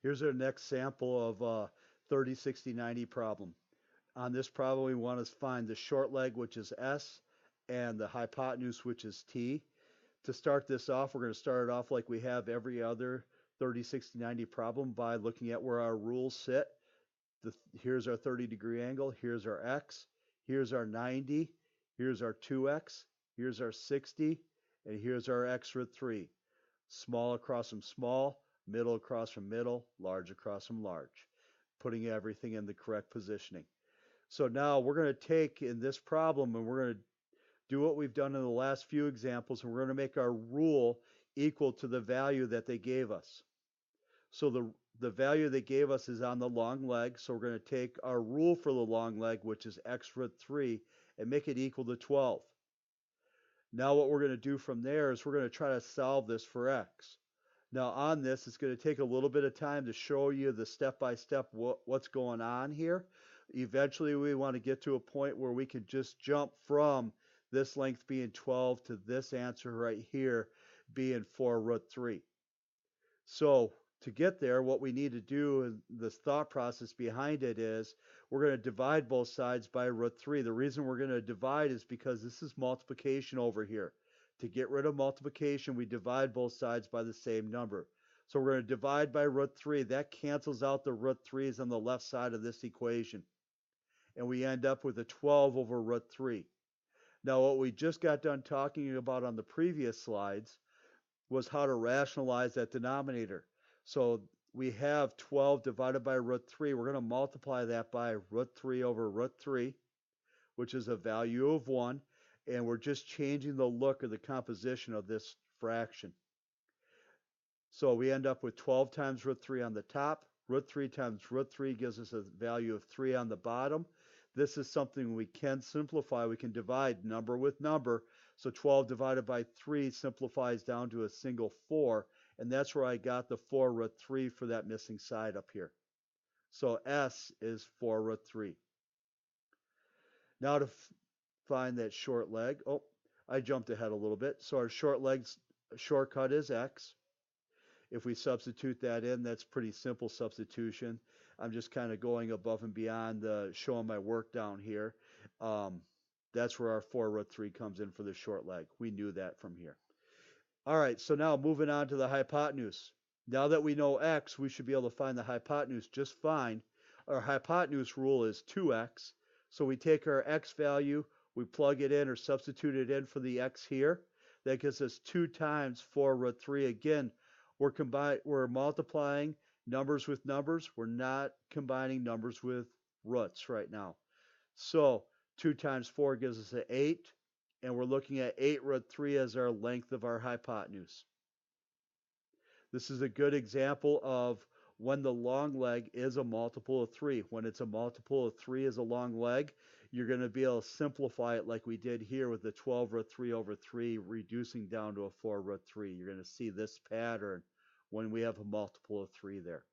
Here's our next sample of 30, 60, 90 problem. On this problem, we want to find the short leg, which is S, and the hypotenuse, which is T. To start this off, we're going to start it off like we have every other 30, 60, 90 problem by looking at where our rules sit. Here's our 30-degree angle, here's our X, here's our 90, here's our 2X, here's our 60, and here's our X root 3. Small across from small, middle across from middle, large across from large, putting everything in the correct positioning. So now we're going to take in this problem and we're going to do what we've done in the last few examples, and we're going to make our rule equal to the value that they gave us. So the value they gave us is on the long leg, so we're going to take our rule for the long leg, which is x root 3, and make it equal to 12. Now what we're going to do from there is we're going to try to solve this for x. Now on this, it's going to take a little bit of time to show you the step-by-step what's going on here. Eventually we want to get to a point where we can just jump from this length being 12 to this answer right here being 4 root 3. So to get there, what we need to do, and the thought process behind it is, we're going to divide both sides by root 3. The reason we're going to divide is because this is multiplication over here. To get rid of multiplication, we divide both sides by the same number. So we're going to divide by root 3. That cancels out the root 3's on the left side of this equation. And we end up with a 12 over root 3. Now what we just got done talking about on the previous slides was how to rationalize that denominator. So we have 12 divided by root 3. We're going to multiply that by root 3 over root 3, which is a value of 1. And we're just changing the look or the composition of this fraction. So we end up with 12 times root 3 on the top. Root 3 times root 3 gives us a value of 3 on the bottom. This is something we can simplify. We can divide number with number. So 12 divided by 3 simplifies down to a single 4. And that's where I got the 4 root 3 for that missing side up here. So S is 4 root 3. Now to find that short leg. Oh, I jumped ahead a little bit. So our short leg's shortcut is X. If we substitute that in, that's pretty simple substitution. I'm just kind of going above and beyond showing my work down here. That's where our 4 root 3 comes in for the short leg. We knew that from here. All right, so now moving on to the hypotenuse. Now that we know x, we should be able to find the hypotenuse just fine. Our hypotenuse rule is 2x. So we take our x value, we plug it in or substitute it in for the x here. That gives us 2 times 4 root 3. Again, we're multiplying numbers with numbers. We're not combining numbers with roots right now. So 2 times 4 gives us an 8. And we're looking at 8 root 3 as our length of our hypotenuse. This is a good example of when the long leg is a multiple of 3. When it's a multiple of 3 as a long leg, you're going to be able to simplify it like we did here with the 12 root 3 over 3 reducing down to a 4 root 3. You're going to see this pattern when we have a multiple of 3 there.